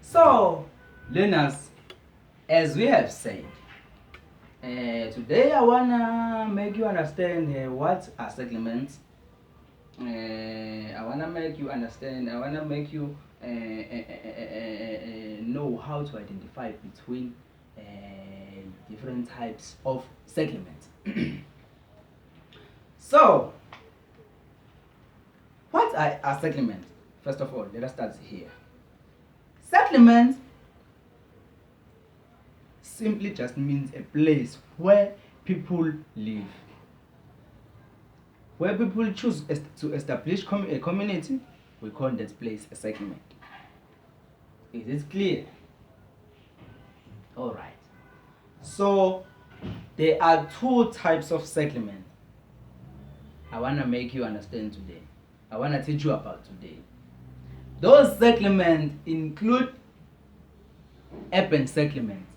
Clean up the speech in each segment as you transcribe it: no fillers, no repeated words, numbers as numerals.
So, learners, as we have said, today I wanna make you understand what are settlements. I wanna make you understand. I wanna make you know how to identify between different types of settlements. So, what are settlements? First of all, let us start here. Settlement simply just means a place where people live. Where people choose to establish a community, we call that place a settlement. Is it clear? Alright. So, there are two types of settlement I want to make you understand today. I want to teach you about today. Those settlements include urban settlements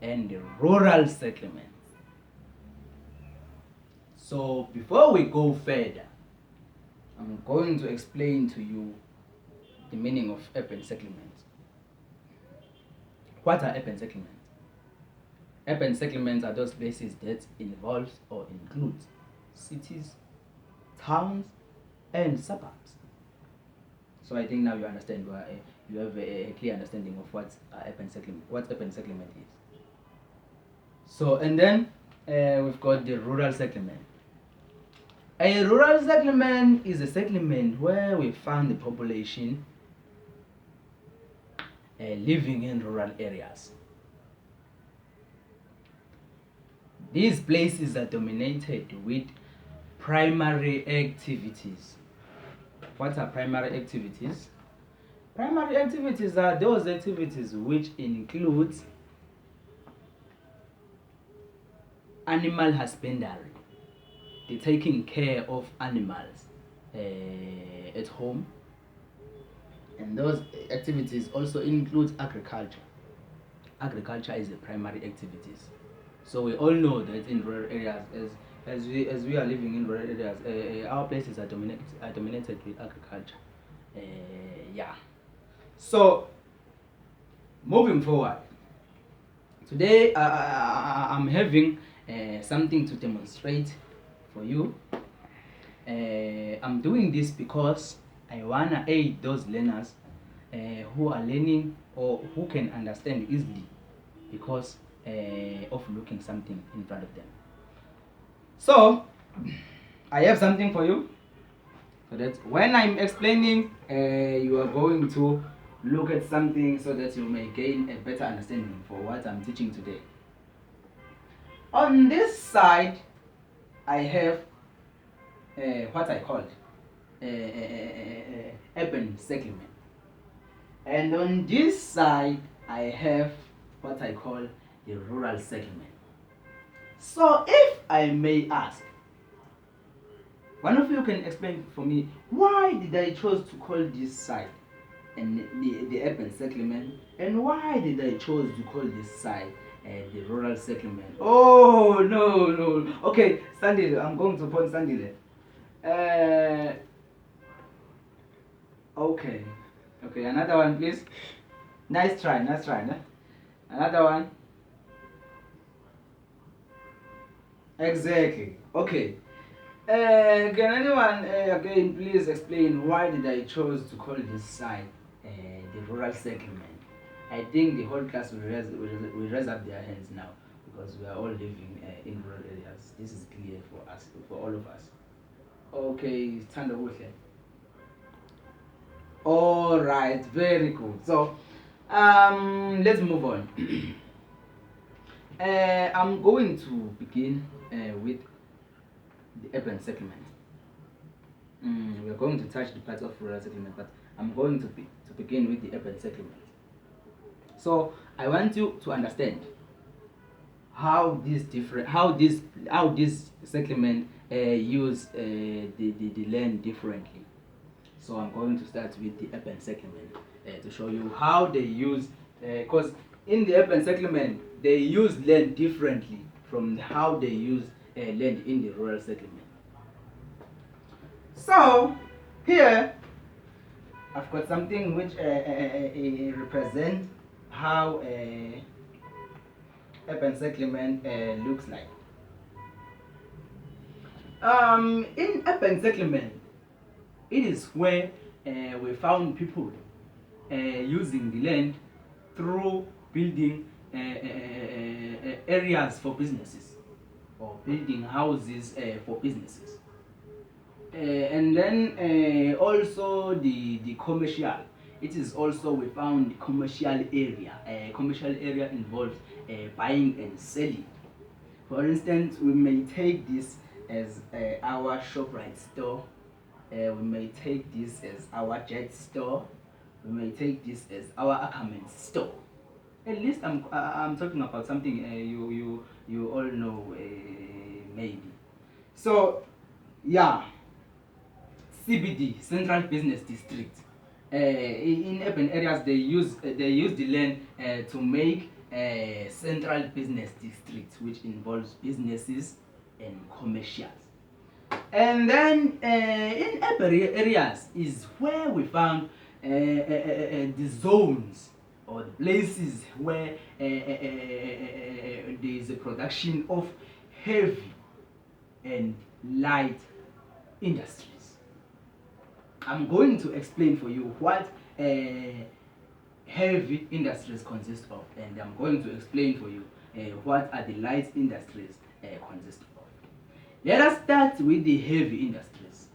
and the rural settlements. So before we go further, I'm going to explain to you the meaning of urban settlements. What are urban settlements? Urban settlements are those places that involve or include cities, towns, and suburbs. So I think now you understand why you have a clear understanding of what urban settlement is. So and then we've got the rural settlement. A rural settlement is a settlement where we find the population living in rural areas. These places are dominated with primary activities. What are primary activities? Primary activities are those activities which include animal husbandry, the taking care of animals at home, and those activities also include agriculture. Agriculture is a primary activities. So we all know that in rural areas, as we are living in rural areas, our places are dominated with agriculture. Yeah. So moving forward, today I'm having something to demonstrate for you. I'm doing this because I wanna aid those learners who are learning or who can understand easily because of looking something in front of them. So I have something for you, so that when I'm explaining, you are going to look at something so that you may gain a better understanding for what I'm teaching today. On this side, I have what I call urban settlement, and on this side I have what I call the rural settlement. So if I may ask, one of you can explain for me why did I choose to call this side and the urban settlement, and why did I choose to call this side the rural settlement? Oh no. Okay, Sandy, I'm going to point Sandy there. Okay, another one, please. Nice try. Huh? Another one. Exactly. Okay. Can anyone again please explain why did I chose to call this side the rural settlement? I think the whole class will raise up their hands now because we are all living in rural areas. This is clear for us, for all of us. Okay, stand up with it. All right, very good. So, let's move on. I'm going to begin with the urban settlement. We are going to touch the part of rural settlement, but I'm going to begin with the urban settlement. So I want you to understand how this settlement use the land differently. So I'm going to start with the urban settlement to show you how they use, because in the urban settlement they use land differently from how they use land in the rural settlement. So here I've got something which represents how urban settlement looks like. In urban settlement, it is where we found people using the land through building areas for businesses or building houses for businesses. And then also the commercial. It is also we found the commercial area. Commercial area involves buying and selling. For instance, we may take this as our ShopRite store. We may take this as our Jet store. We may take this as our Ackerman store. At least I'm talking about something you all know maybe. So yeah, CBD, Central Business District. In urban areas, they use the land to make central business district, which involves businesses and commercials. And then in urban areas is where we found the zones or the places where there is a production of heavy and light industries. I'm going to explain for you what heavy industries consist of, and I'm going to explain for you what are the light industries consist of. Let us start with the heavy industries.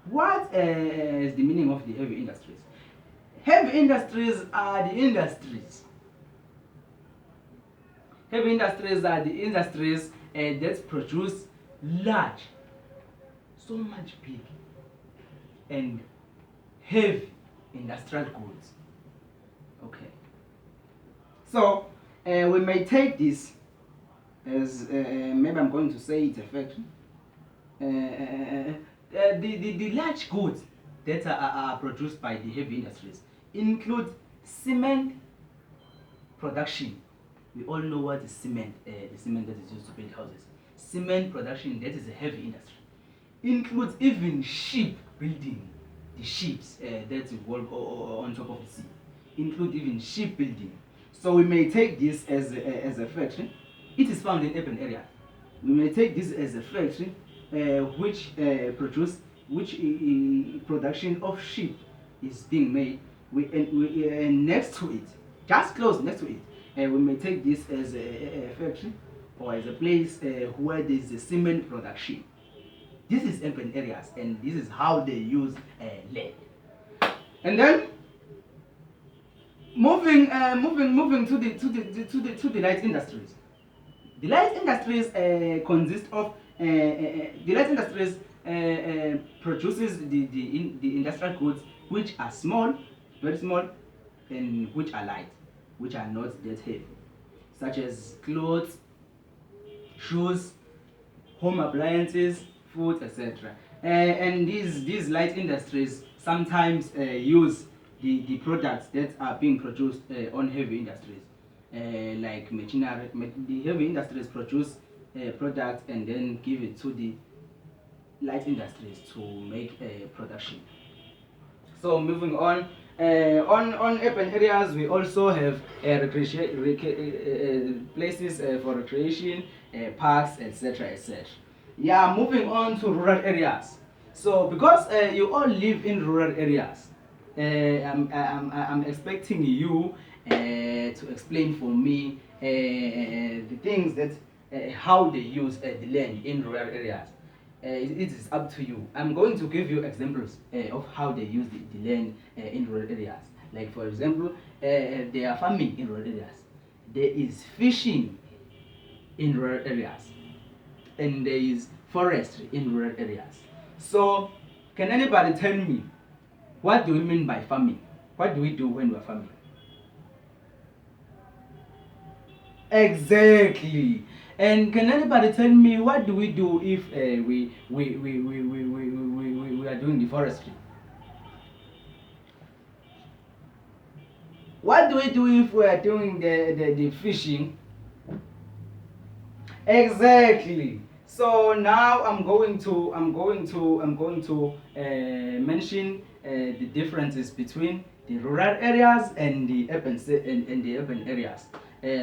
What is the meaning of the heavy industries? Heavy industries are the industries. Heavy industries are the industries that produce large, so much big and heavy industrial goods. Okay. So we may take this as maybe I'm going to say it's a factory. The large goods that are produced by the heavy industries include cement production. We all know what is cement, the cement that is used to build houses. Cement production, that is a heavy industry. Includes even ship building, the ships that work on top of the sea. Include even ship building. So we may take this as a factory. It is found in urban areas. We may take this as a factory which production of ship is being made. Next to it, just close next to it, we may take this as a factory or as a place where there is a cement production. This is urban areas, and this is how they use land. And then moving to the light industries. The light industries consist of the light industries produces the industrial goods which are small, very small, and which are light, which are not that heavy, such as clothes, shoes, home appliances, food, etc. And these light industries sometimes use the products that are being produced on heavy industries, like machinery. The heavy industries produce products and then give it to the light industries to make production. So moving on, on urban areas, we also have places for recreation, parks, etc., etc. Yeah, moving on to rural areas. So because you all live in rural areas, I'm expecting you to explain for me the things that how they use the land in rural areas. It is up to you. I'm going to give you examples of how they use the land in rural areas. Like for example, they are farming in rural areas. There is fishing in rural areas, and there is forestry in rural areas. So, can anybody tell me what do we mean by farming? What do we do when we're farming? Exactly. And can anybody tell me what do we do if we are doing the forestry? What do we do if we are doing the fishing? Exactly. So now I'm going to mention the differences between the rural areas and the urban areas.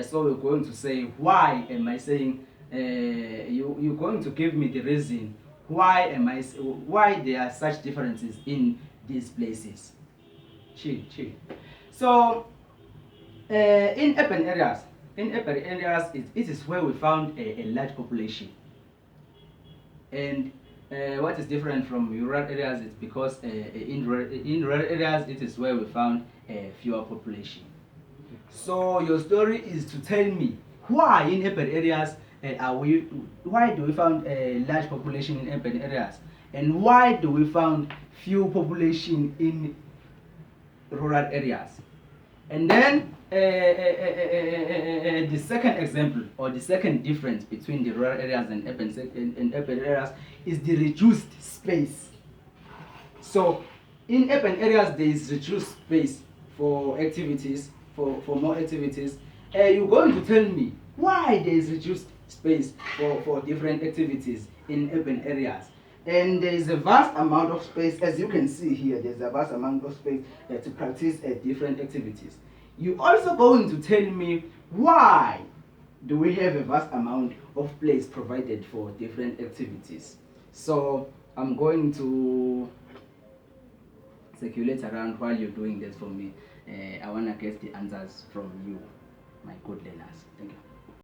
So we're going to say, why am I saying, you're going to give me the reason why there are such differences in these places. Chill. So in urban areas, it is where we found a large population. And what is different from rural areas is because in rural areas it is where we found fewer population. So your story is to tell me why in urban areas why do we found a large population in urban areas, and why do we found few population in rural areas. And then the second example, or the second difference between the rural areas and urban areas, is the reduced space. So in urban areas there is reduced space for activities, for more activities. You're going to tell me why there is reduced space for different activities in urban areas. And there is a vast amount of space, as you can see here, there's a vast amount of space to practice different activities. You also going to tell me why do we have a vast amount of place provided for different activities. So I'm going to circulate around while you're doing this for me. I want to get the answers from you, my good learners. Thank you.